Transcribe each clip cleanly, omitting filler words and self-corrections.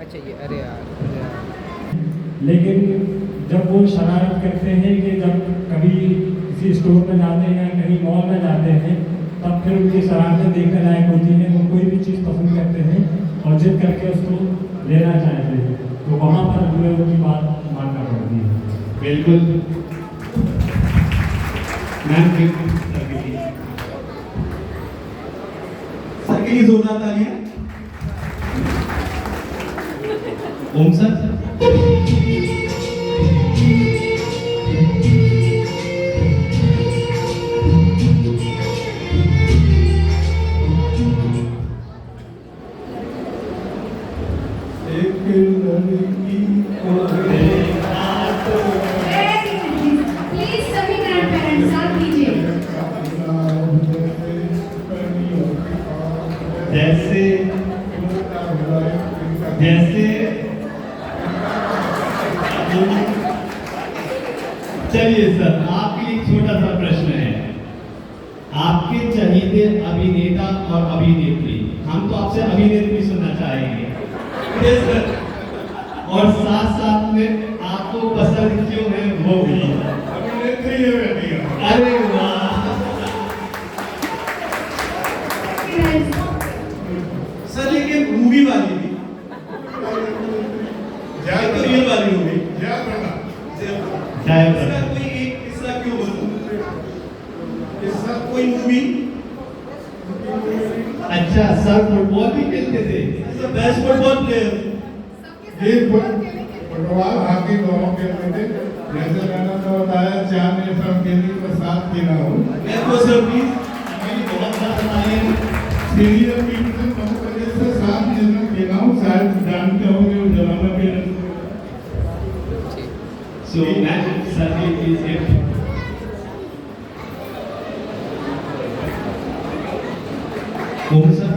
अच्छा ये अरे यार लेकिन जब वो शरारत करते हैं कि जब कभी किसी स्टोर में जाते हैं कहीं मॉल में जाते हैं तब फिर उनकी शरारतें देखने लायक होती हैं। वो कोई भी चीज़ पसंद करते हैं और जिद करके उसको लेना चाहते हैं, तो वहाँ पर हमें उनकी बात मानना पड़ती है। बिल्कुल मैम, सर के लिए जोरदार तालियां। ओम सर। प्लीज सभी ग्रैंड पेरेंट्स साथ दीजिए। जैसे जैसे चलिए सर, आपके लिए एक छोटा सा प्रश्न है। आपके चहेते अभिनेता और अभिनेत्री, हम तो आपसे अभिनेत्री सुनना चाहेंगे। Yes sir. और साथ साथ में आपको पसंद क्यों है वो भी अभिनेत्री है। अरे वाह, सर लेकिन मूवी वाली भी तो रियल वाली हो गई। इसका कोई एक किस्सा क्यों बोलूं? किस्सा कोई मूवी। अच्छा सर, फुटबॉल भी खेलते थे? Best football player. Football hockey दोनों खेलते थे। जैसे मैंने तो बताया 4 नेशनल खेली तो 7 खेला हूँ। मैं तो सर प्लीज बहुत बात बताइए। सीनियर टीम से बहुत वजह से 7 नेशनल खेला हूँ। शायद जानते होंगे उस जमाने के। So, मैम सर के please gift. Om sir.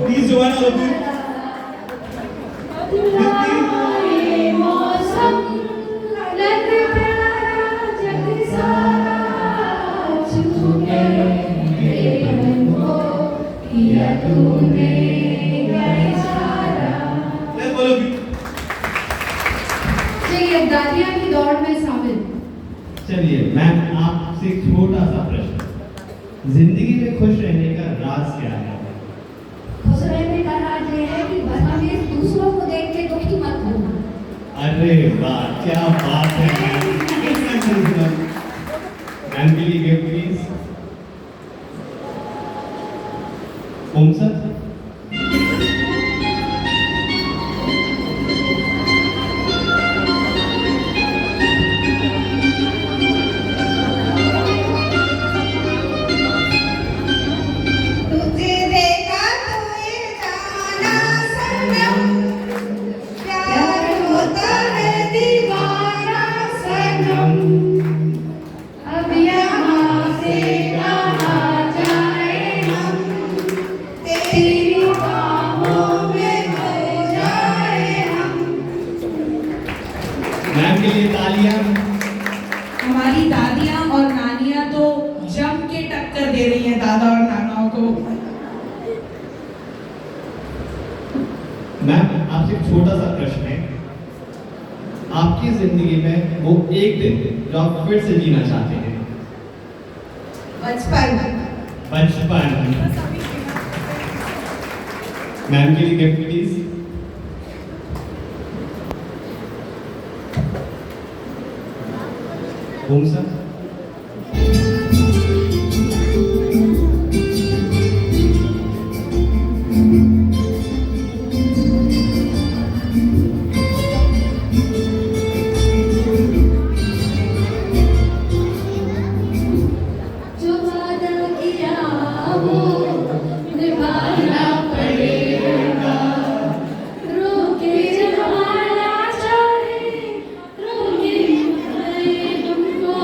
Please Joanna लबू। चलिए दादिया की दौड़ में शामिल। चलिए मैम, आपसे एक छोटा सा प्रश्न, जिंदगी में खुश रहने का राज क्या है? खुश रहने का राज ये है कि बस हमें दूसरों को देख के दुखी मत होना। अरे वाह, क्या बात है मैम। मैम के लिए गिफ्ट प्लीज। ओम सर। तुझे देखा तो ये जाना सनम, प्यार होता है दीवाना सनम। अब यहाँ से कहाँ जाए हम, तेरी बाहों में खो जाए हम। मैम के लिए तालियां। हमारी दादियाँ और नानियाँ तो जम के टक्कर दे रही हैं दादा और नानाओं को। मैम आपसे एक छोटा सा प्रश्न है, आपकी जिंदगी में वो एक दिन जो आप फिर से जीना चाहते हैं? बचपन। बचपन। मैम के लिए गिफ्ट प्लीज। ओम सर। जो वादा किया वो निभाना पड़ेगा, रोके जमाना चाहे रोके नहीं हमको,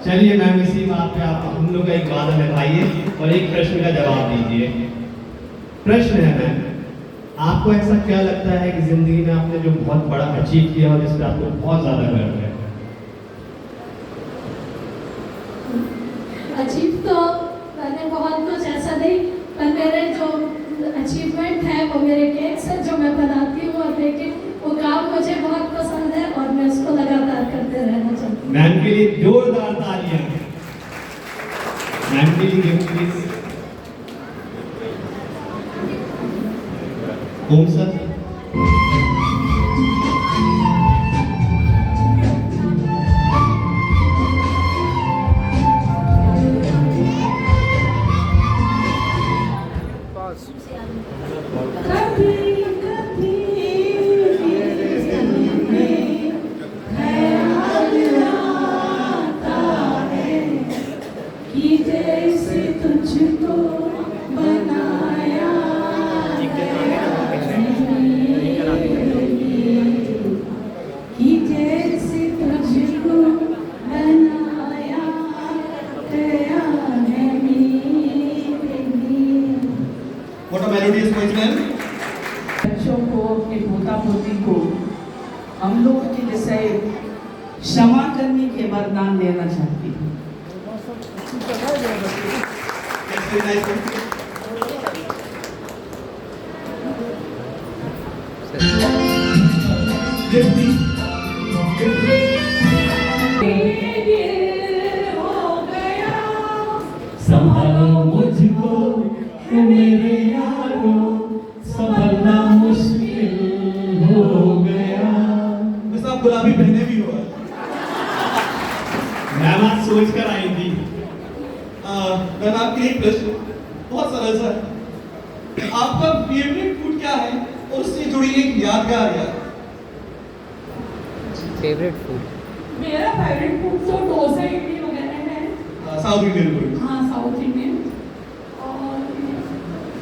चलिए मैम, इसी बात पे आप हम लोग का एक वादा निभाइए और एक प्रश्न का जवाब दीजिए। प्रश्न है मैम, आपको ऐसा क्या लगता है कि जिंदगी में आपने जो बहुत बड़ा अचीव किया और जिस पे आपको बहुत ज्यादा गर्व है? अचीव तो मैंने बहुत कुछ ऐसा नहीं, पर मेरे जो अचीवमेंट है वो मेरे केक्स है जो मैं बनाती हूँ, और लेकिन वो काम मुझे बहुत पसंद है और मैं उसको लगातार करते रहना चाहती हूँ। मैम के लिए जोरदार तालियां। मैम के लिए gift please. Om sir. What a melodious voice, ma'am. बच्चों को, अपने पोता पोती को हम लोग के जैसे क्षमा करने के वरदान देना चाहती हूँ। That's very nice, ma'am. संभालो मुझको मेरे यारो, संभलना मुश्किल हो गया। वैसे आप गुलाबी पहने भी हो। मैम आज सोच कर आई थी। मैम आपके लिए एक प्रश्न बहुत सरल सा है। आपका फेवरेट फूड क्या है और उससे जुड़ी एक यादगार याद? फेवरेट फूड मेरा फेवरेट फूड तो डोसा इडली वगैरह है। South Indian food. हाँ, साउथ इंडियन, और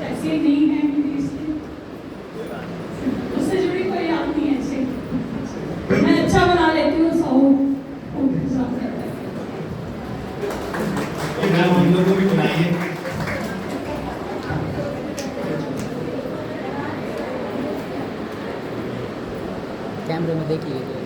ऐसे नहीं है मेरी इसलिए उससे जुड़ी कोई याद नहीं है ऐसे। मैं अच्छा बना लेती हूँ साउथ फूड के साथ। मैम हम लोग को भी बुलाइए। कैमरे में देख लीजिए।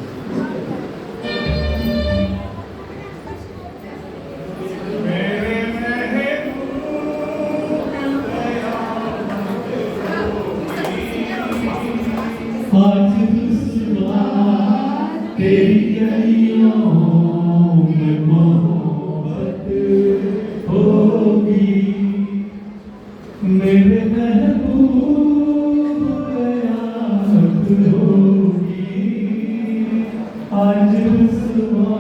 आज रुसवा तेरी गलियों में मोहब्बत होगी, मेरे महबूब याद होगी। आज रुसवा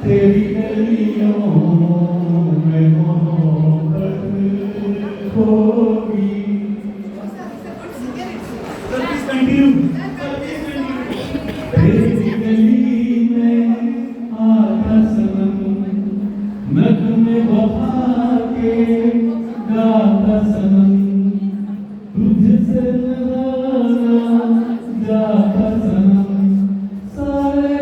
तेरी गलियों में मोहब्बत होगी। Sir, please continue. तेरी गली में आता सनम, नगमे वफा के गाता सनम, तुझसे नवाजा जाता सनम। सारे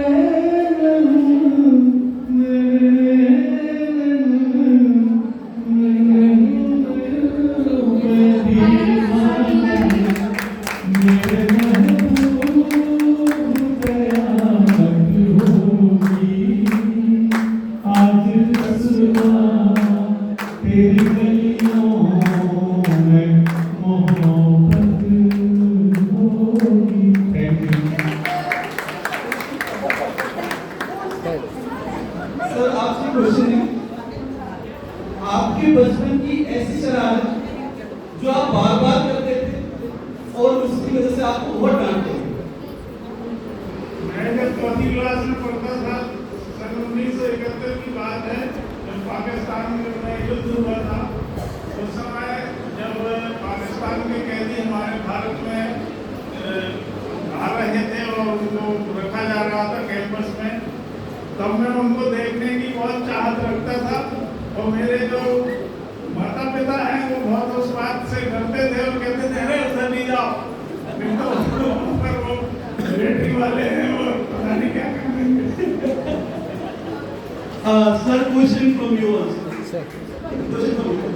तेरी गलियों में मोहब्बत होगी। Thank you. सर आपसे क्वेश्चन है, आपके बचपन की ऐसी शरारत जो आप बार बार करते थे और उसकी वजह से आपको बहुत डांटते थे? मैं जब चौथी क्लास में पढ़ता था, सन 1971 की बात है, जब पाकिस्तान में युद्ध हुआ था, उस समय जब पाकिस्तान के कैदी हमारे भारत में आ रहे थे और उनको रखा जा रहा था कैंपस में, तब मैं उनको देखने की बहुत चाहत रखता था। और मेरे जो माता पिता हैं वो बहुत उस बात से डरते थे और कहते थे अरे उधर नहीं जाओ, नहीं तो पर वो मिलिट्री वाले हैं और पता नहीं क्या करेंगे। Sir question from you also sir question from you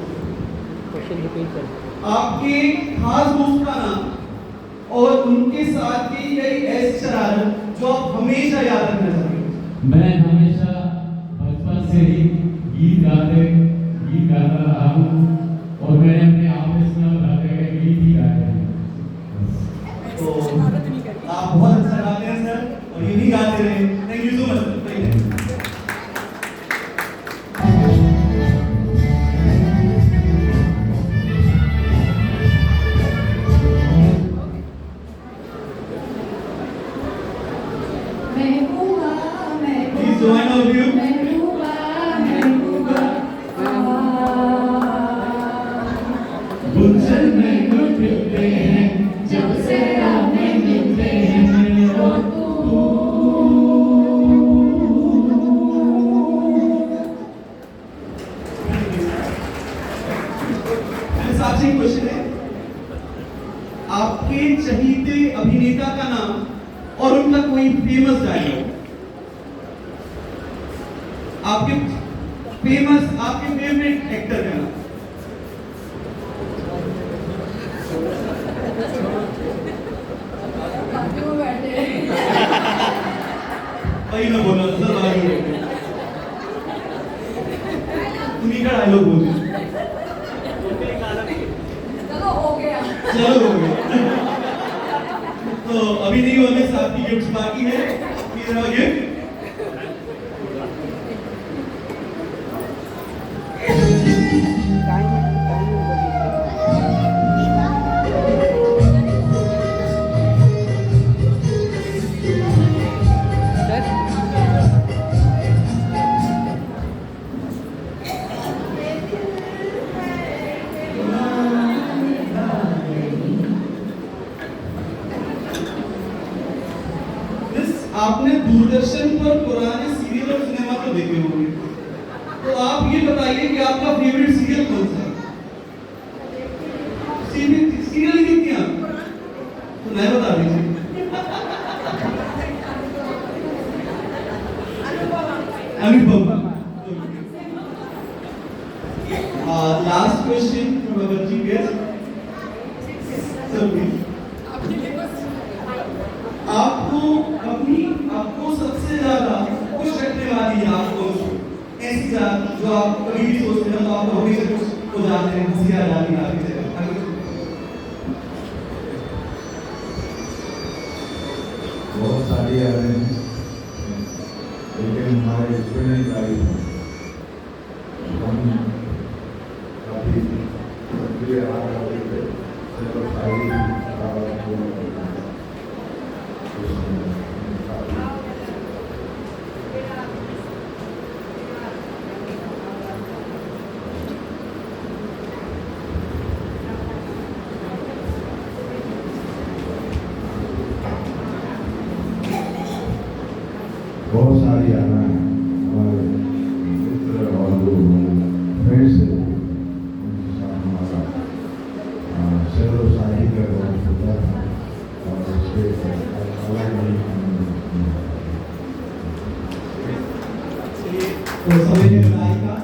question repeat कर आपके खास दोस्त का नाम और उनके साथ की कई ऐसी शरारत जो आप हमेशा याद रखना चाहेंगे मैं हमेशा बचपन से ही गीत गाता रहा हूँ और मैंने अपने ऑफिस में गाते हुए गीत ही गाए हैं। तो आप बहुत अच्छा गाते हैं सर और ये भी गाते रहे thank you so much Mehbooba please join all of you महबूबा महबूबा गुलशन में गुलते हैं जब से हमें मिलते हैं और तू मेरे साथ ही क्वेश्चन है आपके चहीते अभिनेता का नाम और उनका कोई फेमस डायलॉग आपके फेवरेट एक्टर का नाम वही मैं बोल रहा था सर बाहर उन्हीं का डायलॉग बोल रहे चलो हो गया चलो हो गया तो अभी नहीं हुआ में आपकी गिफ्ट बाकी है प्लीज रहो गिफ्ट आपने दूरदर्शन पर पुराने सीरियल और सिनेमा तो देखे होंगे तो आप ये बताइए कि आपका फेवरेट सीरियल कौन सा है सीरियल ही देखती हैं आप तो नहीं बता दीजिए Anupam last question from our chief guest sir please आपको सबसे ज्यादा खुश रखने वाली याद कौन सी ऐसी याद जो आप कभी भी सोचते हैं तो आपको हमेशा खुश हो जाते हैं हंसी आ जाती है आपकी जगह बहुत सारी यादें हैं लेकिन हमारे इसमें नहीं आई हम काफी सक्रिय आ रहे थे तो सारी बहुत सारी यादें हैं हमारे मित्र और फ्रेंड्स से उनके साथ हमारा शेरो शाही का बहुत होता है और उसके अलग नहीं तो समय के लड़ाई का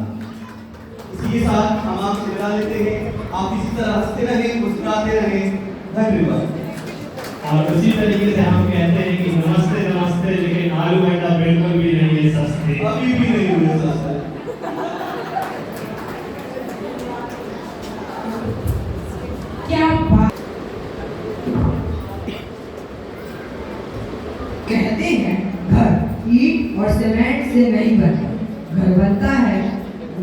इसी के साथ हम आपसे विदा लेते हैं आप इसी तरह हंसते रहें मुस्कुराते रहें धन्यवाद और उसी तरीके से हम कहते हैं कि नमस्ते नमस्ते लेकिन आलू अंडा बिल्कुल भी नहीं है सस्ते अभी भी नहीं हुए सस्ते क्या बात कहते हैं घर ईट और सीमेंट से नहीं बनता घर बनता है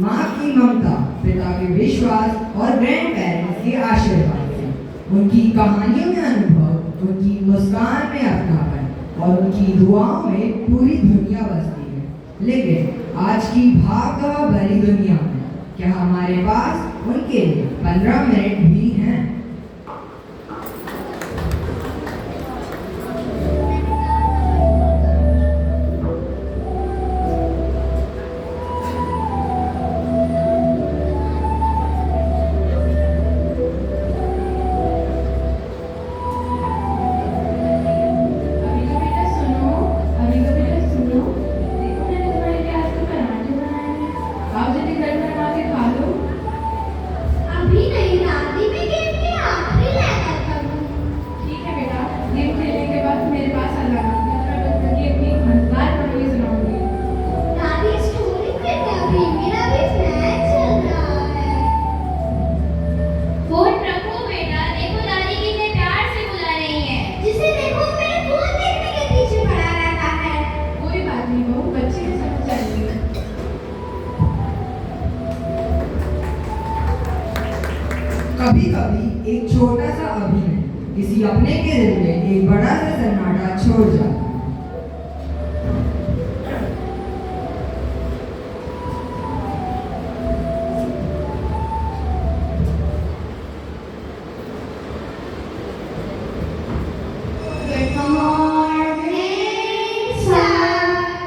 माँ की ममता पिता के विश्वास और ग्रैंड पेरेंट्स के आशीर्वाद से उनकी कहानियों में अनुभव उनकी मुस्कान में अपनापन और उनकी दुआओं में पूरी दुनिया बसती है लेकिन आज की भागा भरी दुनिया में क्या हमारे पास उनके लिए 15 मिनट भी हैं अभी का बेटा सुनो देखो मैंने तुम्हारे लिए आज का पराठे कभी कभी एक छोटा सा अभिनय किसी अपने के दिल में एक बड़ा सा सन्नाटा छोड़ जाता है।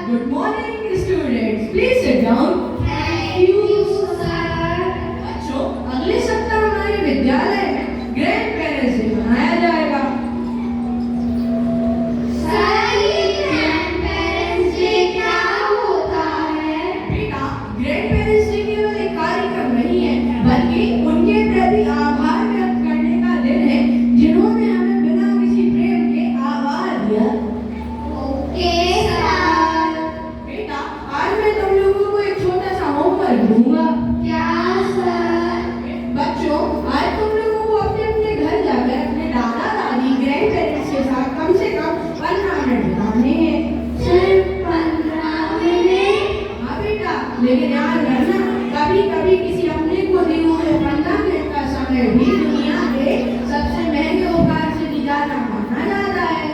Good morning, students. Please sit down. बच्चों, अगले सप्ताह हमारे विद्यालय में ग्रैंड पेरेंट्स डे मनाया जाएगा। बेटा, ग्रैंड पेरेंट्स डे केवल एक कार्यक्रम नहीं है, बल्कि उनके प्रति आभार व्यक्त करने का दिन है, जिन्होंने हमें बिना किसी प्रेम के आभार दिया। बेटा, आज मैं तुम लोगों को एक छोटा सा होमवर्क दूंगा। बच्चों, आज तुम लोगों को अपने अपने घर जाकर अपने दादा दादी ग्रैंड पेरेंट्स के साथ कम से कम 15 मिनट बिताने हैं। हाँ बेटा, लेकिन याद रखना, कभी कभी किसी अपने को दिए हुए 15 मिनट का समय भी दुनिया के सबसे महंगे उपहार से भी ज्यादा माना जाता है।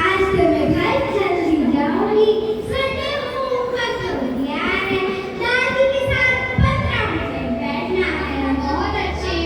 आज तो मैं घर जल्दी जाऊंगी। संडे होमवर्क हो गया है। दादी के साथ 15 मिनट बैठना है। बहुत अच्छे।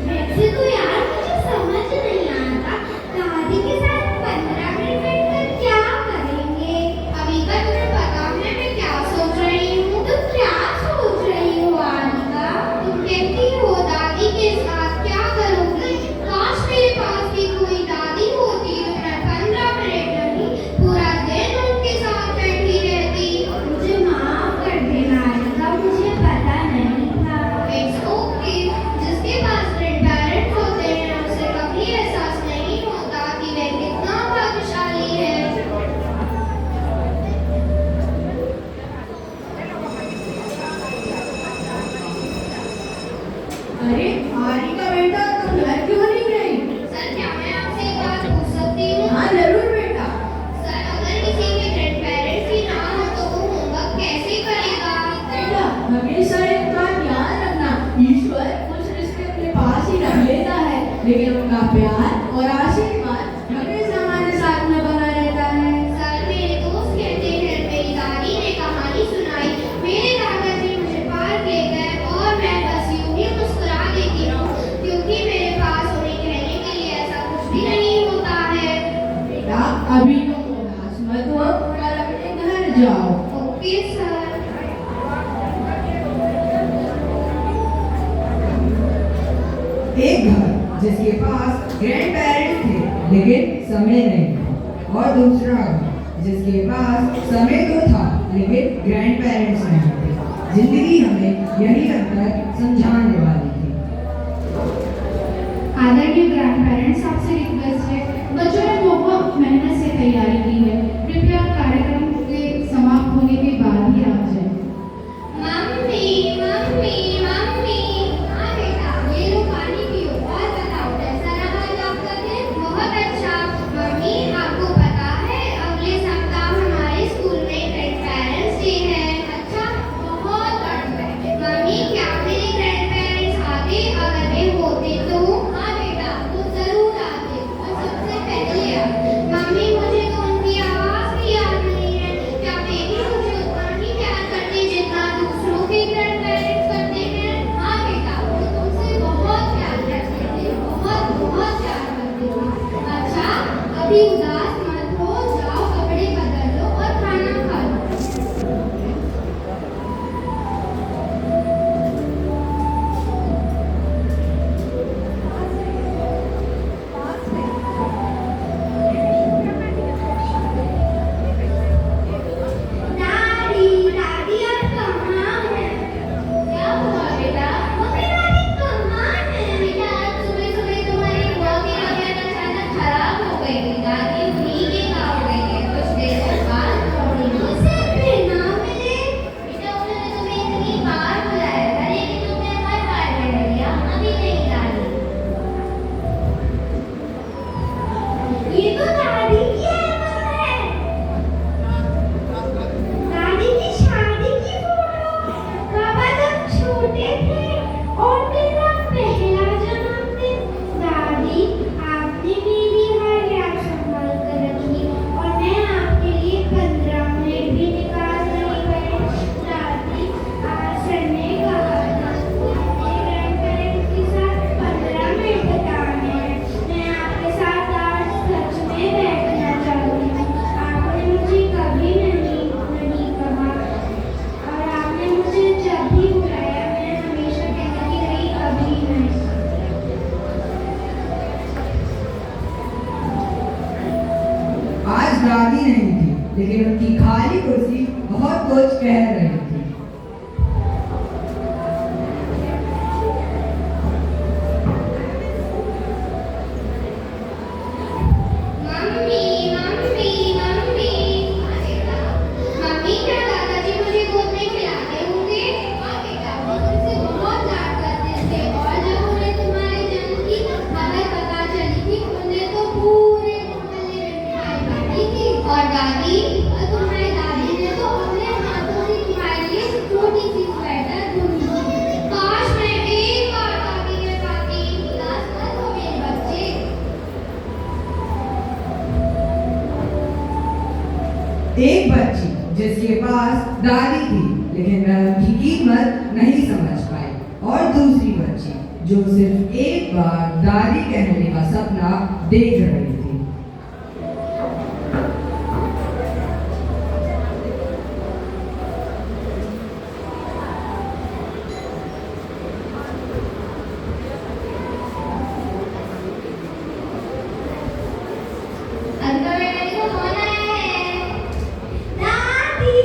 वैसे तो यार मुझे समझ नहीं आता दादी के साथ 15 मिनट बैठकर क्या करेंगे। अभी तक तुम्हें पता है मैं क्या सोच रही हूँ। तुम क्या सोच रही हो आनिका? तुम कहती हो दादी के साथ क्या करोगी? काश मेरे पास भी कोई दादी होती तो मैं 15 मिनट नहीं पूरा दिन उनके साथ बैठी रहती। मुझे माफ कर देना आनिका, मुझे पता नहीं था। It's okay. जिसके पास ग्रैंड पेरेंट्स होते हैं उसे कभी एहसास नहीं होता कि वह कितना भाग्यशाली है। अरे आनिका बेटा, तुम घर क्यों नहीं गई? सर, क्या मैं आपसे एक बात पूछ सकती हूँ? हाँ जरूर बेटा। सर, अगर किसी के ग्रैंड पेरेंट्स ही ना हो तो वो होमवर्क कैसे करेगा? बेटा, हमेशा एक बात याद रखना, ईश्वर कुछ रिश्ते अपने पास ही रख लेता है, लेकिन उनका प्यार और आशीर्वाद हमेशा हमारे साथ में बना रहता है। सर, मेरे दोस्त कहते हैं मेरी दादी ने कहानी सुनाई, मेरे दादाजी मुझे पार्क ले गए और मैं बस यूं ही मुस्कुरा देती हूँ, क्योंकि मेरे पास उन्हें कहने के लिए ऐसा कुछ भी नहीं होता है। बेटा, अभी तुम उदास मत हो, कल अपने घर जाओ। Okay sir. एक घर जिसके पास ग्रैंड पेरेंट्स थे लेकिन समय नहीं था, और दूसरा घर जिसके पास समय तो था लेकिन ग्रैंड पेरेंट्स नहीं थे। जिंदगी हमें यही अंतर समझाने वाली थी। आदरणीय ग्रैंड पेरेंट्स, आपसे रिक्वेस्ट है, बच्चों ने बहुत मेहनत से तैयारी की है, कृपया कार्यक्रम के समाप्त होने के बाद ही आ जाए। मम्मी मम्मी मम्मी, हाँ बेटा, ये लो पानी पियो और बताओ कैसा रहा आज आपका दिन? बहुत अच्छा। मम्मी, आपको पता है अगले सप्ताह हमारे स्कूल में ग्रैंड पेरेंट्स डे है। अच्छा, बहुत बढ़िया। मम्मी, क्या मेरे ग्रैंड पेरेंट्स आते? अगर वे होते तो? हाँ बेटा, वो जरूर आते और सबसे पहले आते। मम्मी, मुझे तो उनकी आवाज भी याद नहीं है। क्या वे भी मुझे उतना ही प्यार करते जितना दूसरों के ग्रैंड पेरेंट्स करते हैं? हाँ बेटा, वो तुमसे बहुत प्यार करते थे, बहुत बहुत प्यार करते थे। अच्छा, अभी उदास मत हो, जाओ कपड़े बदल लो और खाना खा लो। दादी दादी, आप कहाँ हैं? क्या हुआ बेटा? मम्मी, दादी कहाँ हैं? बेटा, आज सुबह सुबह तुम्हारी बुआ की तबीयत अचानक खराब हो गई थी। दादी उन्हीं के गाँव गई है, कुछ देर बाद लौटी। मुझसे फिर ना मिले? बेटा, उन्होंने तुम्हें इतनी बार बुलाया था, लेकिन तुमने हर बार कह दिया अभी नहीं दादी। ये तो दादी की एल्बम है। दादी की शादी की फोटो। दादी नहीं थी, लेकिन उनकी खाली कुर्सी बहुत कुछ कह रही थी। मम्मी मम्मी मम्मी मम्मी, क्या दादाजी मुझे गोद में खिलाते होंगे? हाँ बेटा, वो तुमसे बहुत प्यार करते थे और जब उन्हें तुम्हारे जन्म की खबर पता चली थी, उन्हें तो पूरे मोहल्ले में मिठाई बांटी थी। और दादी, तुम्हारी दादी ने तो अपने हाथों से तुम्हारे लिए छोटी सी स्वेटर बुनी थी। काश मैं एक बार दादी के पाती, उदास मत हो मेरे बच्चे। एक बच्ची जिसके पास दादी थी, लेकिन वह उनकी कीमत नहीं समझ पाई, और दूसरी बच्ची जो सिर्फ एक बार दादी कहने का सपना देख रही थी। अंकल बेटा को कौन आया है? दादी।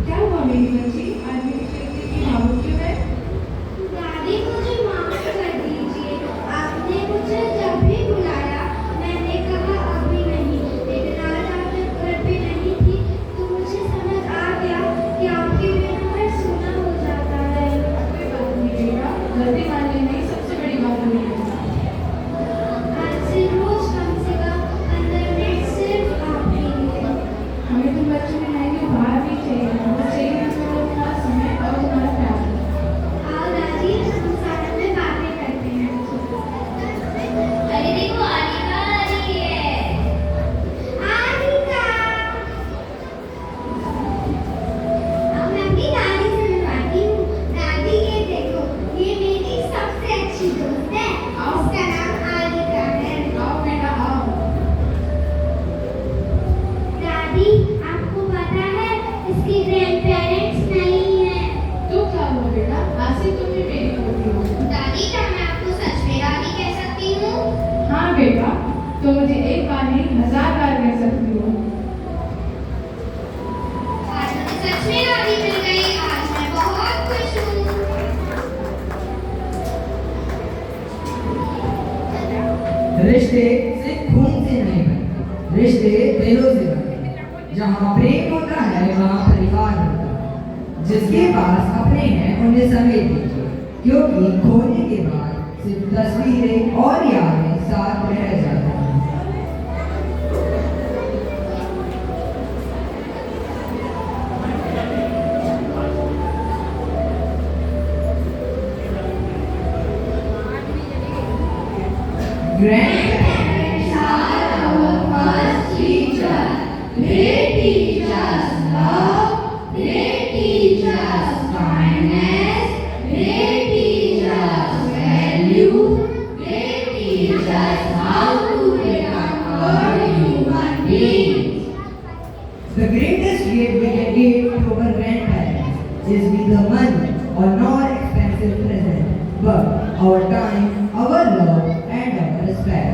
क्या हुआ मेरी बच्ची? आज मेरी बेटी की भावुक क्यों है? दादी मुझे माफ कर दीजिए, आपने मुझे जब भी बुलाया मैंने कहा अभी नहीं, लेकिन आज आप जब घर पे नहीं थी तो मुझे समझ आ गया कि आपके बिना घर सूना हो जाता है। कोई बात नहीं बेटा, गलती मान लेना ही सबसे बड़ी बात हुई है। आज से रोज कम से कम 15 मिनट सिर्फ आप ही हैं। हमें तुम बच्चों में नए उपहार भी चाहिए, बस चाहिए हमें तुम्हारा समय और तुम्हारा प्यार। आओ दादी, हम साथ में बातें करते हैं। अरे देखो, आलिका आ रही है। आलिका, अब मैं अपनी दादी से मिलवाती हूँ। दादी, ये देखो, ये मेरी सबसे अच्छी दोस्त है, उसका नाम आलिका है। आओ बेटा आओ। दादी, आपको पता है इसके ग्रैंड पेरेंट्स नहीं हैं। तो क्या हुआ बेटा? आज से तुम भी मेरी पोती हो। दादी, क्या मैं आपको सच में दादी कह सकती हूँ? हाँ बेटा, तो मुझे एक बार नहीं 1000 बार कह सकती हो। आज मुझे सच में दादी मिल गई, आज मैं बहुत खुश हूँ। रिश्ते सिर्फ खून से नहीं बनते, रिश्ते दिलों से बनते हैं। जहाँ प्रेम होता है वहाँ परिवार होता है। जिसके पास अपने हैं उन्हें समय दीजिए, क्योंकि खोने के बाद सिर्फ तस्वीरें और यादें साथ रह जाती हैं। Grandparents are our first teacher. They teach us love, they teach us kindness, they teach us value, they teach us how to become good human beings. The greatest gift we can give to our grandparents is neither money or nor expensive present, but our time, our love and our respect.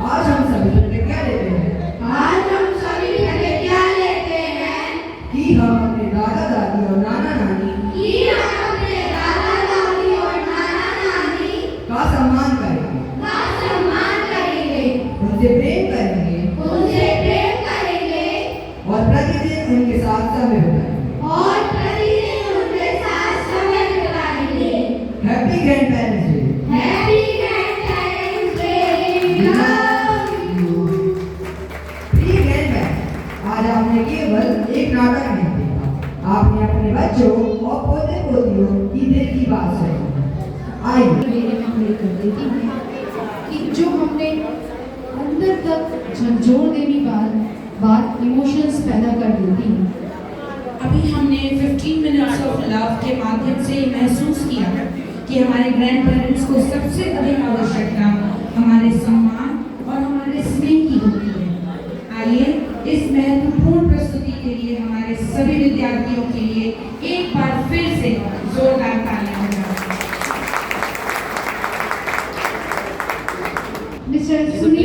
आज हम सभी प्रतिज्ञा लेते हैं। आज हम सभी प्रतिज्ञा लेते हैं कि हम अपने दादा दादी और नाना नानी का सम्मान करेंगे, उनसे प्रेम करेंगे और प्रतिदिन उनके साथ समय बिताएंगे। Happy grandparents day. प्रिय ग्रैंडपेरेंट्स, आज आपने केवल एक नाटक नहीं देखा, आपने अपने बच्चों और पोते पोतियों की दिल की बात सुनी। आइए कर देती है कि जो हमने अंदर तक झंझोड़ देनी बात इमोशंस पैदा कर देती है। अभी हमने 15 मिनट्स ऑफ लव के माध्यम से महसूस किया कि हमारे ग्रैंड पेरेंट्स को सबसे अधिक आवश्यकता हमारे सम्मान और हमारे स्नेह की होती है। आइए इस महत्वपूर्ण प्रस्तुति के लिए हमारे सभी विद्यार्थियों के लिए एक बार फिर से जोरदार तालियां बजाएं। मिस्टर सुनील